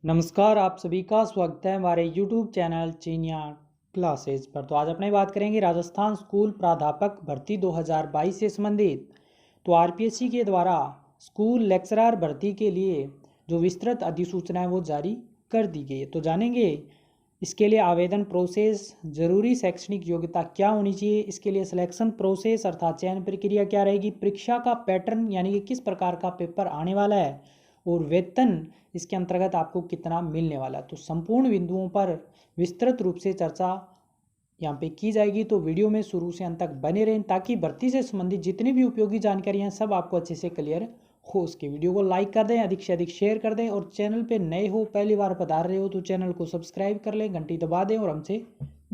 नमस्कार, आप सभी का स्वागत है हमारे YouTube चैनल चीनिया क्लासेस पर। तो आज अपने बात करेंगे राजस्थान स्कूल प्राध्यापक भर्ती 2022 से संबंधित। तो आरपीएससी के द्वारा स्कूल लेक्चरर भर्ती के लिए जो विस्तृत अधिसूचना है वो जारी कर दी गई है। तो जानेंगे इसके लिए आवेदन प्रोसेस, ज़रूरी शैक्षणिक योग्यता क्या होनी चाहिए, इसके लिए सिलेक्शन प्रोसेस अर्थात चयन प्रक्रिया क्या रहेगी, परीक्षा का पैटर्न यानी कि किस प्रकार का पेपर आने वाला है, और वेतन इसके अंतर्गत आपको कितना मिलने वाला है। तो संपूर्ण बिंदुओं पर विस्तृत रूप से चर्चा यहाँ पे की जाएगी। तो वीडियो में शुरू से अंत तक बने रहें ताकि भर्ती से संबंधित जितनी भी उपयोगी जानकारी हैं सब आपको अच्छे से क्लियर हो। उसके वीडियो को लाइक कर दें, अधिक से अधिक शेयर कर दें, और चैनल पे नए हो, पहली बार पधार रहे हो तो चैनल को सब्सक्राइब कर लें, घंटी दबा दें और हमसे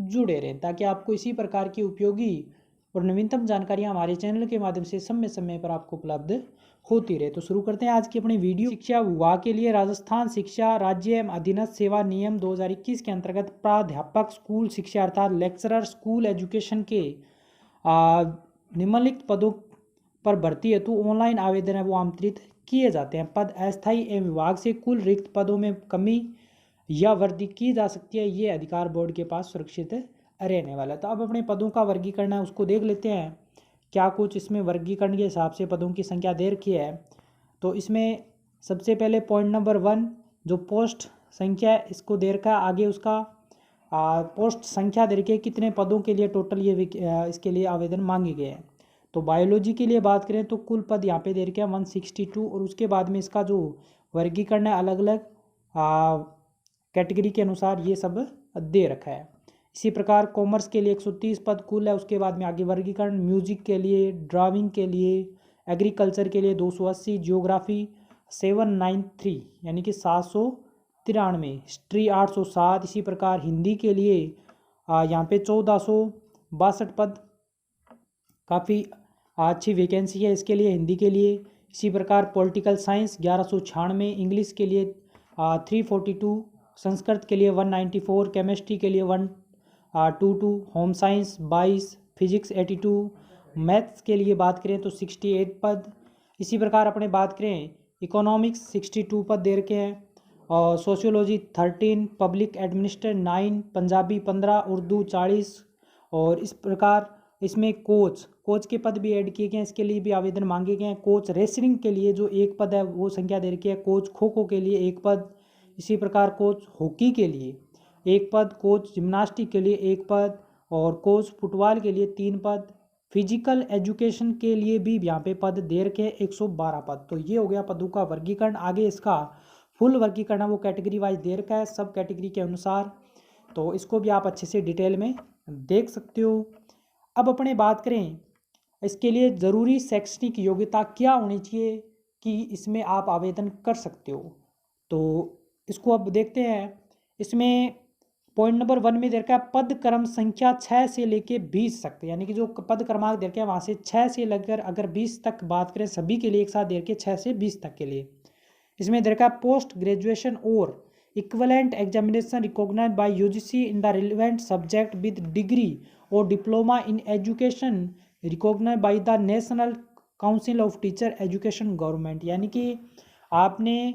जुड़े रहें ताकि आपको इसी प्रकार की उपयोगी और नवीनतम जानकारियाँ हमारे चैनल के माध्यम से समय समय पर आपको उपलब्ध होती रहे। तो शुरू करते हैं आज की अपनी वीडियो। शिक्षा विभाग के लिए राजस्थान शिक्षा राज्य एवं अधीनस्थ सेवा नियम 2021 के अंतर्गत प्राध्यापक स्कूल शिक्षा अर्थात लेक्चरर स्कूल एजुकेशन के निम्नलिखित पदों पर भर्ती हेतु ऑनलाइन आवेदन है वो आमंत्रित किए जाते हैं। पद अस्थायी एवं विभाग से कुल रिक्त पदों में कमी या वृद्धि की जा सकती है, ये अधिकार बोर्ड के पास सुरक्षित रहने वाला है। तो अब अपने पदों का वर्गीकरण है उसको देख लेते हैं। क्या कुछ इसमें वर्गीकरण के हिसाब से पदों की संख्या दे रखी है। तो इसमें सबसे पहले पॉइंट नंबर 1 जो पोस्ट संख्या है इसको दे रखा है, आगे उसका पोस्ट संख्या दे रखी है कितने पदों के लिए टोटल ये इसके लिए आवेदन मांगे गए हैं। तो बायोलॉजी के लिए बात करें तो कुल पद यहाँ पे दे रखे हैं 162, और उसके बाद में इसका जो वर्गीकरण है अलग अलग कैटेगरी के अनुसार ये सब दे रखा है। इसी प्रकार कॉमर्स के लिए 130 पद कुल है, उसके बाद में आगे वर्गीकरण म्यूजिक के लिए, ड्राइंग के लिए, एग्रीकल्चर के लिए 280, जियोग्राफी 793 यानी कि 793, हिस्ट्री 807, इसी प्रकार हिंदी के लिए यहाँ पे 1462 पद, काफ़ी अच्छी वैकेंसी है इसके लिए हिंदी के लिए। इसी प्रकार पॉलिटिकल साइंस 1196, इंग्लिश के लिए 342, संस्कृत के लिए 194, केमिस्ट्री के लिए 122, होम साइंस 22, फिजिक्स 82, मैथ्स के लिए बात करें तो 68 पद। इसी प्रकार अपने बात करें इकोनॉमिक्स 62 पद दे रखे हैं, और sociology 13, public administration 9, Punjabi 15, Urdu 40, और इस प्रकार इसमें कोच के पद भी ऐड किए गए हैं, इसके लिए भी आवेदन मांगे गए हैं। कोच रेसलिंग के लिए जो एक पद है वो संख्या दे रखी है, कोच खो खो के लिए एक पद, इसी प्रकार कोच हॉकी के लिए एक पद, कोच जिम्नास्टिक के लिए एक पद, और कोच फुटबॉल के लिए 3 पद। फिजिकल एजुकेशन के लिए भी यहाँ पे पद दे रखे हैं 112 पद। तो ये हो गया पदों का वर्गीकरण। आगे इसका फुल वर्गीकरण वो कैटेगरी वाइज दे रखा है सब कैटेगरी के अनुसार, तो इसको भी आप अच्छे से डिटेल में देख सकते हो। अब अपने बात करें इसके लिए ज़रूरी शैक्षणिक योग्यता क्या होनी चाहिए कि इसमें आप आवेदन कर सकते हो। तो इसको अब देखते हैं। इसमें पॉइंट नंबर 1 में दे रखा है पद क्रम संख्या 6 से लेके 20 तक, यानी कि जो पद क्रमांक दे रखे हैं वहाँ से 6 से लेकर अगर 20 तक बात करें सभी के लिए एक साथ दे रखे 6 से 20 तक के लिए। इसमें दे रखा है पोस्ट ग्रेजुएशन और equivalent examination recognised by UGC in the relevant subject with degree और diploma in education recognised by the National Council of Teacher Education government, यानी कि आपने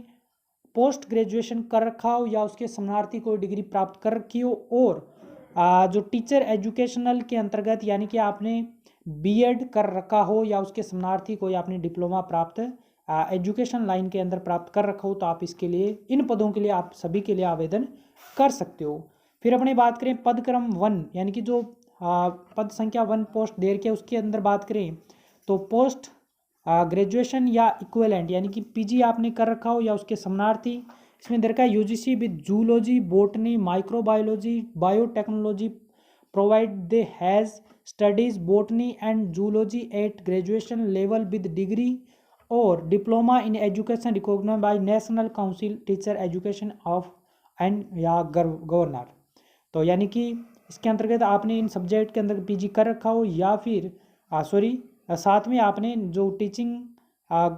पोस्ट ग्रेजुएशन कर रखा हो या उसके समानार्थी कोई डिग्री प्राप्त कर रखी हो, और जो टीचर एजुकेशनल के अंतर्गत यानी कि आपने बीएड कर रखा हो या उसके समानार्थी कोई आपने डिप्लोमा प्राप्त एजुकेशन लाइन के अंदर प्राप्त कर रखा हो, तो आप इसके लिए इन पदों के लिए आप सभी के लिए आवेदन कर सकते हो। फिर अपनी बात करें पद क्रम 1 यानी कि जो पद संख्या 1 पोस्ट दे के उसके अंदर बात करें तो पोस्ट ग्रेजुएशन या इक्विवेलेंट यानी कि पीजी आपने कर रखा हो या उसके समानार्थी, इसमें दे रखा है UGC with zoology, botany, microbiology, biotechnology provide they has studies botany and zoology at graduation level with degree और diploma in education recognised by National Council Teacher Education of and या गवर्नर। तो यानी कि इसके अंतर्गत आपने इन सब्जेक्ट के अंदर पीजी कर रखा हो या फिर साथ में आपने जो टीचिंग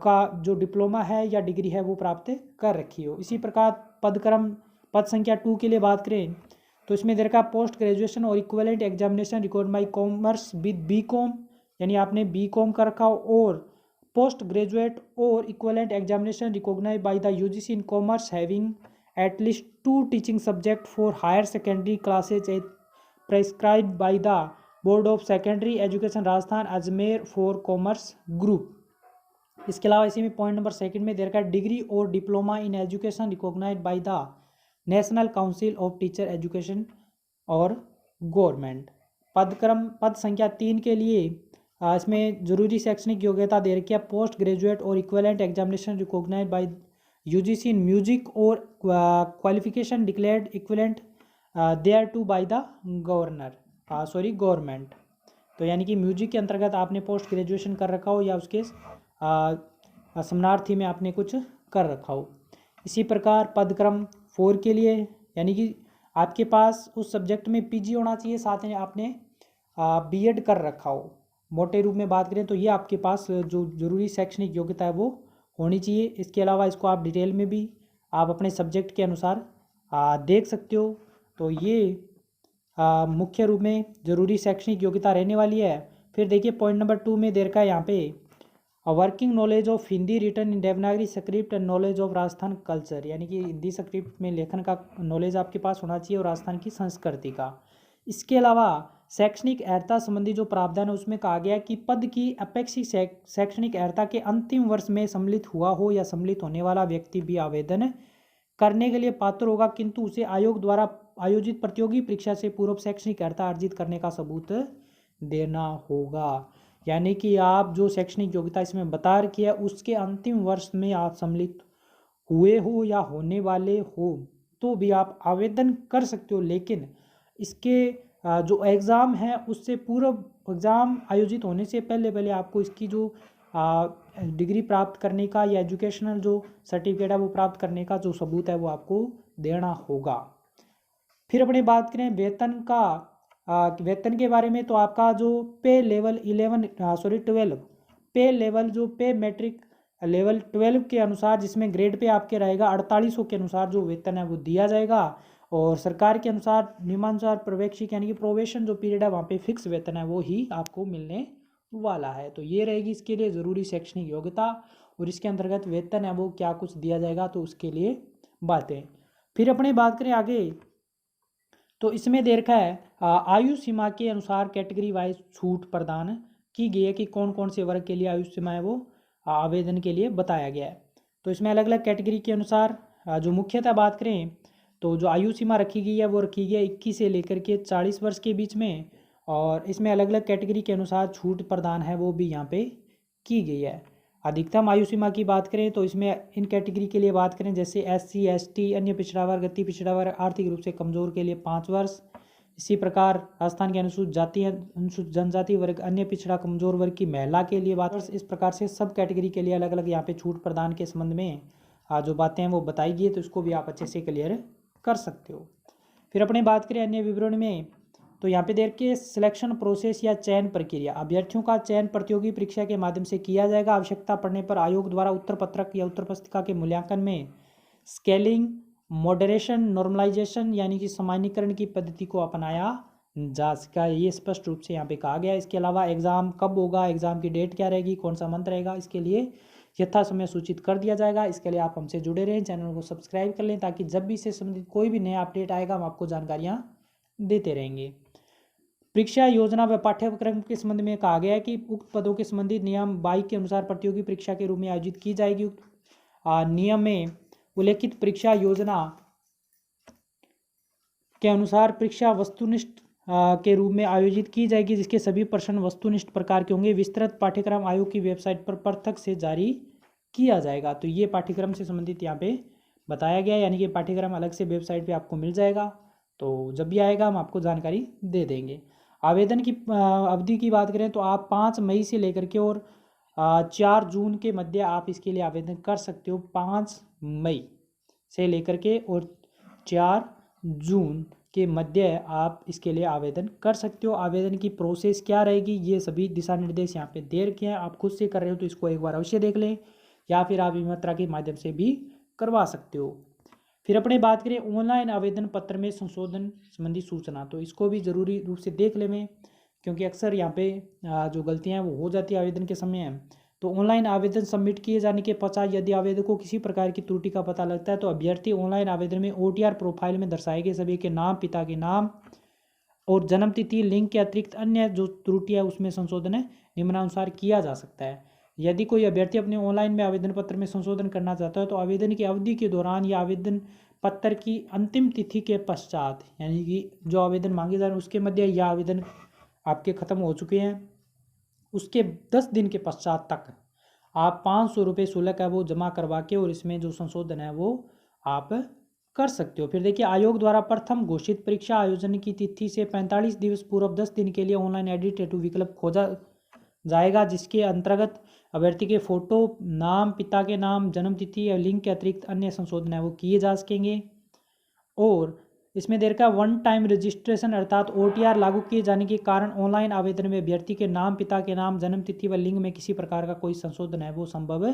का जो डिप्लोमा है या डिग्री है वो प्राप्त कर रखी हो। इसी प्रकार पद संख्या 2 के लिए बात करें तो इसमें दे रखा पोस्ट ग्रेजुएशन और equivalent examination record by commerce with BCom, यानी आपने बीकॉम कर रखा हो, और पोस्ट ग्रेजुएट और equivalent examination recognised by the UGC in commerce having at least 2 teaching subject for higher secondary classes prescribed by the board of secondary education Rajasthan Ajmer for commerce group. इसके अलावा इसी में पॉइंट नंबर सेकंड में दे रखा है degree और diploma in education recognised by the National Council of Teacher Education और government. पद संख्या 3 के लिए इसमें जरूरी शैक्षणिक योग्यता दे रखी है पोस्ट ग्रेजुएट और equivalent examination recognised by UGC in music और qualification declared equivalent thereto by the government. तो यानी कि म्यूजिक के अंतर्गत आपने पोस्ट ग्रेजुएशन कर रखा हो या उसके समानार्थी में आपने कुछ कर रखा हो। इसी प्रकार पदक्रम 4 के लिए यानी कि आपके पास उस सब्जेक्ट में पीजी होना चाहिए, साथ में आपने बीएड कर रखा हो। मोटे रूप में बात करें तो ये आपके पास जो जरूरी शैक्षणिक योग्यता है वो होनी चाहिए। इसके अलावा इसको आप डिटेल में भी आप अपने सब्जेक्ट के अनुसार देख सकते हो। तो ये मुख्य रूप में जरूरी शैक्षणिक योग्यता रहने वाली है। फिर देखिए पॉइंट नंबर 2 में दे रखा है यहाँ पे working knowledge of Hindi written in Devanagari script and knowledge of Rajasthan culture, यानी कि हिंदी स्क्रिप्ट में लेखन का नॉलेज आपके पास होना चाहिए और राजस्थान की संस्कृति का। इसके अलावा शैक्षणिक अर्हता संबंधी जो प्रावधान है उसमें कहा गया कि पद की अपेक्षित शैक्षणिक अर्हता के अंतिम वर्ष में सम्मिलित हुआ हो या सम्मिलित होने वाला व्यक्ति भी आवेदन करने के लिए पात्र होगा, किंतु उसे आयोग द्वारा आयोजित प्रतियोगी परीक्षा से पूर्व शैक्षणिक अर्हता अर्जित करने का सबूत देना होगा। यानी कि आप जो शैक्षणिक योग्यता इसमें बता रखी है उसके अंतिम वर्ष में आप सम्मिलित हुए हो या होने वाले हो तो भी आप आवेदन कर सकते हो, लेकिन इसके जो एग्ज़ाम है उससे पूर्व एग्ज़ाम आयोजित होने से पहले आपको इसकी जो डिग्री प्राप्त करने का या एजुकेशनल जो सर्टिफिकेट है वो प्राप्त करने का जो सबूत है वो आपको देना होगा। फिर अपने बात करें वेतन के बारे में, तो आपका जो पे लेवल 12 पे लेवल जो पे मैट्रिक लेवल 12 के अनुसार जिसमें ग्रेड पे आपके रहेगा 4800 के अनुसार जो वेतन है वो दिया जाएगा। और सरकार के अनुसार नियमानुसार पर्यवेक्षित यानी कि प्रोबेशन जो पीरियड है वहाँ पे फिक्स वेतन है वो ही आपको मिलने वाला है। तो ये रहेगी इसके लिए ज़रूरी शैक्षणिक योग्यता और इसके अंतर्गत वेतन है वो क्या कुछ दिया जाएगा तो उसके लिए बातें। फिर अपने बात करें आगे तो इसमें दे रखा है आयु सीमा के अनुसार कैटेगरी वाइज छूट प्रदान की गई है कि कौन कौन से वर्ग के लिए आयु सीमा है वो आवेदन के लिए बताया गया है। तो इसमें अलग अलग कैटेगरी के अनुसार जो मुख्यतः बात करें तो जो आयु सीमा रखी गई है वो रखी गई है 21 से लेकर के 40 वर्ष के बीच में, और इसमें अलग अलग कैटेगरी के अनुसार छूट प्रदान है वो भी यहाँ पे की गई है। अधिकतम आयु सीमा की बात करें तो इसमें इन कैटेगरी के लिए बात करें जैसे SC ST अन्य पिछड़ा वर्ग अति पिछड़ा वर्ग आर्थिक रूप से कमजोर के लिए 5 वर्ष। इसी प्रकार राजस्थान के अनुसूचित जाति अनुसूचित जनजाति वर्ग अन्य पिछड़ा कमजोर वर्ग की महिला के लिए बात। इस प्रकार से सब कैटेगरी के लिए अलग अलग यहाँ पे छूट प्रदान के संबंध में जो बातें हैं वो बताई गई है, तो इसको भी आप अच्छे से क्लियर कर सकते हो। फिर अपने बात करें अन्य विवरण में तो यहाँ पे देखिए सिलेक्शन प्रोसेस या चयन प्रक्रिया, अभ्यर्थियों का चयन प्रतियोगी परीक्षा के माध्यम से किया जाएगा। आवश्यकता पड़ने पर आयोग द्वारा उत्तर पत्रक या उत्तर पुस्तिका के मूल्यांकन में स्केलिंग मॉडरेशन नॉर्मलाइजेशन यानी कि सामान्यीकरण की पद्धति को अपनाया जा सका, ये स्पष्ट रूप से यहाँ पे कहा गया है। इसके अलावा एग्ज़ाम कब होगा, एग्ज़ाम की डेट क्या रहेगी, कौन सा मंथ रहेगा, इसके लिए यथा समय सूचित कर दिया जाएगा। इसके लिए आप हमसे जुड़े रहें, चैनल को सब्सक्राइब कर लें ताकि जब भी इससे संबंधित कोई भी नया अपडेट आएगा हम आपको जानकारियाँ देते रहेंगे। परीक्षा योजना व पाठ्यक्रम के संबंध में कहा गया है कि उक्त पदों के संबंधित नियम 22 के अनुसार प्रतियोगी परीक्षा के रूप में आयोजित की जाएगी। नियम में उल्लेखित परीक्षा योजना के अनुसार परीक्षा वस्तुनिष्ठ के रूप में आयोजित की जाएगी, जिसके सभी प्रश्न वस्तुनिष्ठ प्रकार के होंगे। विस्तृत पाठ्यक्रम आयोग की वेबसाइट पर पृथक से जारी किया जाएगा। तो ये पाठ्यक्रम से संबंधित यहाँ पे बताया गया है, यानी कि पाठ्यक्रम अलग से वेबसाइट पे आपको मिल जाएगा। तो जब भी आएगा हम आपको जानकारी दे देंगे। आवेदन की अवधि की बात करें तो आप 5 मई से लेकर के और 4 जून के मध्य आप इसके लिए आवेदन कर सकते हो। 5 मई से लेकर के और 4 जून के मध्य आप इसके लिए आवेदन कर सकते हो। आवेदन की प्रोसेस क्या रहेगी ये सभी दिशा निर्देश यहाँ पे दे रखे हैं। आप खुद से कर रहे हो तो इसको एक बार अवश्य देख लें, या फिर आप ई-मित्रा के माध्यम से भी करवा सकते हो। फिर अपने बात करें ऑनलाइन आवेदन पत्र में संशोधन संबंधी सूचना, तो इसको भी ज़रूरी रूप से देख लें, क्योंकि अक्सर यहाँ पे जो गलतियाँ हैं वो हो जाती है आवेदन के समय। तो ऑनलाइन आवेदन सबमिट किए जाने के पश्चात यदि आवेदक को किसी प्रकार की त्रुटि का पता लगता है तो अभ्यर्थी ऑनलाइन आवेदन में OTR प्रोफाइल में दर्शाए गए सभी के नाम, पिता के नाम और जन्म तिथि लिंक के अतिरिक्त अन्य जो त्रुटि है उसमें संशोधन निम्नानुसार किया जा सकता है। यदि कोई अभ्यर्थी अपने ऑनलाइन में आवेदन पत्र में संशोधन करना चाहता है तो आवेदन की अवधि के दौरान या आवेदन पत्र की अंतिम तिथि के पश्चात, यानी कि जो आवेदन मांगे जा रहे हैं उसके मध्य या आवेदन आपके ख़त्म हो चुके हैं उसके 10 दिन के पश्चात तक आप 500 रुपये शुल्क है वो जमा करवा के और इसमें जो संशोधन है वो आप कर सकते हो। फिर देखिए, आयोग द्वारा प्रथम घोषित परीक्षा आयोजन की तिथि से 45 दिवस पूर्व 10 दिन के लिए ऑनलाइन एडिटेटिव विकल्प खोजा जाएगा, जिसके अंतर्गत अभ्यर्थी के फोटो, नाम, पिता के नाम, जन्म तिथि या लिंक के अतिरिक्त अन्य संशोधन है वो किए जा सकेंगे। और इसमें देर का वन टाइम रजिस्ट्रेशन अर्थात OTR लागू किए जाने के कारण ऑनलाइन आवेदन में अभ्यर्थी के नाम, पिता के नाम, जन्म तिथि व लिंग में किसी प्रकार का कोई संशोधन है वो संभव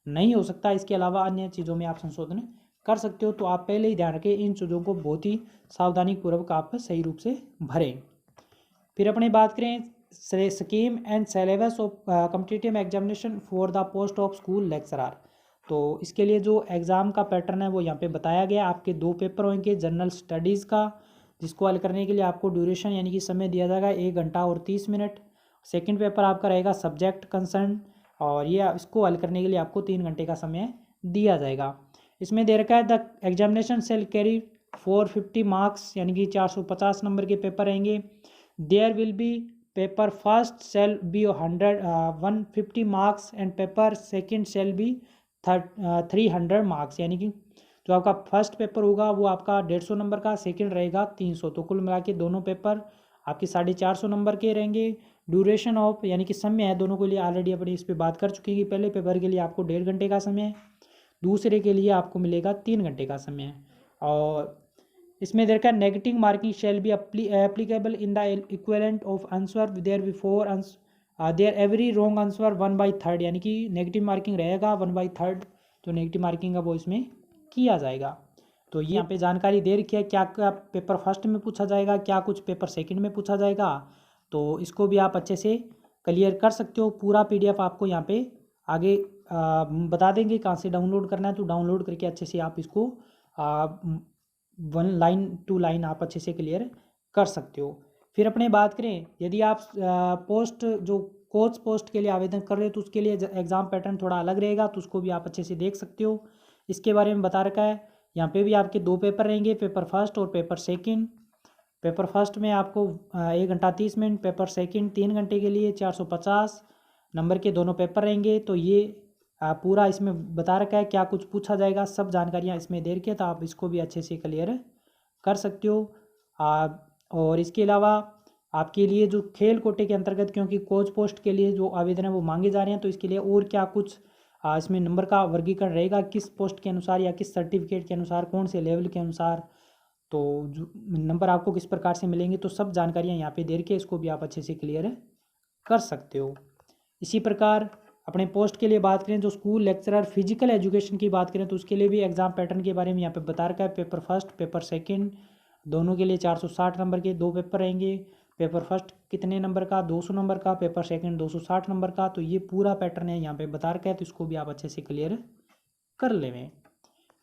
नहीं हो सकता। इसके अलावा अन्य चीज़ों में आप संशोधन कर सकते हो। तो आप पहले ही ध्यान रखें, इन चीज़ों को बहुत ही सावधानी पूर्वक आप सही रूप से भरें। फिर अपने बात करें scheme and syllabus of competitive examination for the post of school lecturer. तो इसके लिए जो एग्ज़ाम का पैटर्न है वो यहाँ पे बताया गया। आपके 2 पेपर होंगे जनरल स्टडीज़ का, जिसको हल करने के लिए आपको ड्यूरेशन यानी कि समय दिया जाएगा 1 घंटा और 30 मिनट। सेकंड पेपर आपका रहेगा सब्जेक्ट कंसर्न, और ये इसको हल करने के लिए आपको 3 घंटे का समय दिया जाएगा। इसमें दे रखा है the examination shall carry 450 marks, यानी कि 450 नंबर के पेपर रहेंगे। There will be paper first shall be 150 marks and paper second shall be 300 marks, यानी कि जो आपका फर्स्ट पेपर होगा वो आपका 150 नंबर का, सेकंड रहेगा 300। तो कुल मिला के दोनों पेपर आपके 450 नंबर के रहेंगे। ड्यूरेशन ऑफ यानी कि समय है दोनों के लिए ऑलरेडी अपनी इस पर बात कर चुके हैं कि पहले पेपर के लिए आपको 1.5 घंटे का समय है, दूसरे के लिए आपको मिलेगा 3 घंटे का समय। और इसमें देखा negative marking shall be applicable in the equivalent of answer there before there every wrong answer 1/3, यानी कि नेगेटिव मार्किंग रहेगा 1/3 जो नेगेटिव मार्किंग है वो इसमें किया जाएगा। तो ये यहाँ पे जानकारी दे रखी है क्या क्या पेपर फर्स्ट में पूछा जाएगा, क्या कुछ पेपर सेकंड में पूछा जाएगा। तो इसको भी आप अच्छे से क्लियर कर सकते हो। पूरा PDF आपको यहाँ पे आगे बता देंगे कहाँ से डाउनलोड करना है, तो डाउनलोड करके अच्छे से आप इसको 1 लाइन 2 लाइन आप अच्छे से क्लियर कर सकते हो। फिर अपने बात करें, यदि आप पोस्ट जो कोच पोस्ट के लिए आवेदन कर रहे हो तो उसके लिए एग्ज़ाम पैटर्न थोड़ा अलग रहेगा, तो उसको भी आप अच्छे से देख सकते हो। इसके बारे में बता रखा है। यहाँ पे भी आपके 2 पेपर रहेंगे, पेपर फर्स्ट और पेपर सेकंड। पेपर फर्स्ट में आपको 1 घंटा 30 मिनट, पेपर सेकंड 3 घंटे के लिए 450 नंबर के दोनों पेपर रहेंगे। तो ये पूरा इसमें बता रखा है क्या कुछ पूछा जाएगा, सब जानकारियाँ इसमें दे रखी है, तो आप इसको भी अच्छे से क्लियर कर सकते हो। और इसके अलावा आपके लिए जो खेल कोटे के अंतर्गत, क्योंकि कोच पोस्ट के लिए जो आवेदन है वो मांगे जा रहे हैं, तो इसके लिए और क्या कुछ इसमें नंबर का वर्गीकरण रहेगा, किस पोस्ट के अनुसार या किस सर्टिफिकेट के अनुसार, कौन से लेवल के अनुसार, तो जो नंबर आपको किस प्रकार से मिलेंगे, तो सब जानकारियाँ यहाँ पे दे के इसको भी आप अच्छे से क्लियर कर सकते हो। इसी प्रकार अपने पोस्ट के लिए बात करें, जो स्कूल लेक्चरर फिजिकल एजुकेशन की बात करें, तो उसके लिए भी एग्ज़ाम पैटर्न के बारे में यहाँ पे बता रखा है। पेपर फर्स्ट पेपर सेकंड दोनों के लिए 460 नंबर के 2 पेपर रहेंगे। पेपर फर्स्ट कितने नंबर का, 200 नंबर का, पेपर सेकंड 260 नंबर का। तो ये पूरा पैटर्न है यहाँ पे बता रखा है, तो इसको भी आप अच्छे से क्लियर कर लें।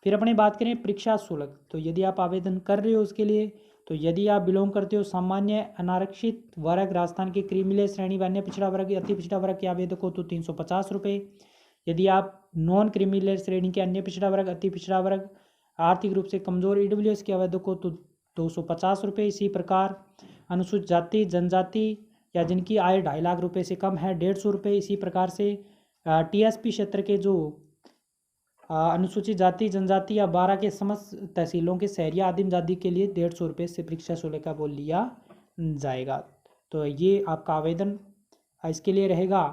फिर अपने बात करें परीक्षा शुल्क, तो यदि आप आवेदन कर रहे हो उसके लिए, तो यदि आप बिलोंग करते हो सामान्य अनारक्षित वर्ग, राजस्थान के क्रीमिलेयर श्रेणी व अन्य पिछड़ा वर्ग, अति पिछड़ा वर्ग के आवेदक हो तो 350 रुपये। यदि आप नॉन क्रीमिलेयर श्रेणी के अन्य पिछड़ा वर्ग, अति पिछड़ा वर्ग, आर्थिक रूप से कमजोर EWS के आवेदक हो तो 250 रुपये। इसी प्रकार अनुसूचित जाति जनजाति या जिनकी आय 2.5 लाख रुपये से कम है 150 रुपये। इसी प्रकार से TSP क्षेत्र के जो अनुसूचित जाति जनजाति या 12 के समस्त तहसीलों के शहरिया आदिम जाति के लिए 150 रुपये से परीक्षा शुल्क का वो लिया जाएगा। तो ये आपका आवेदन इसके लिए रहेगा।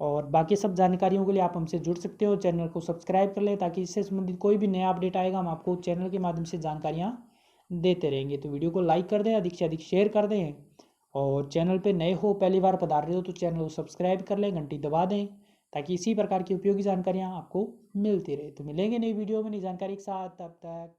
और बाकी सब जानकारियों के लिए आप हमसे जुड़ सकते हो। चैनल को सब्सक्राइब कर लें ताकि इससे संबंधित कोई भी नया अपडेट आएगा हम आपको चैनल के माध्यम से जानकारियाँ देते रहेंगे। तो वीडियो को लाइक कर दें, अधिक से अधिक शेयर कर दें, और चैनल पे नए हो, पहली बार पधार रहे हो तो चैनल को सब्सक्राइब कर लें, घंटी दबा दें ताकि इसी प्रकार की उपयोगी जानकारियाँ आपको मिलती रहे। तो मिलेंगे नई वीडियो में नई जानकारी के साथ, तब तक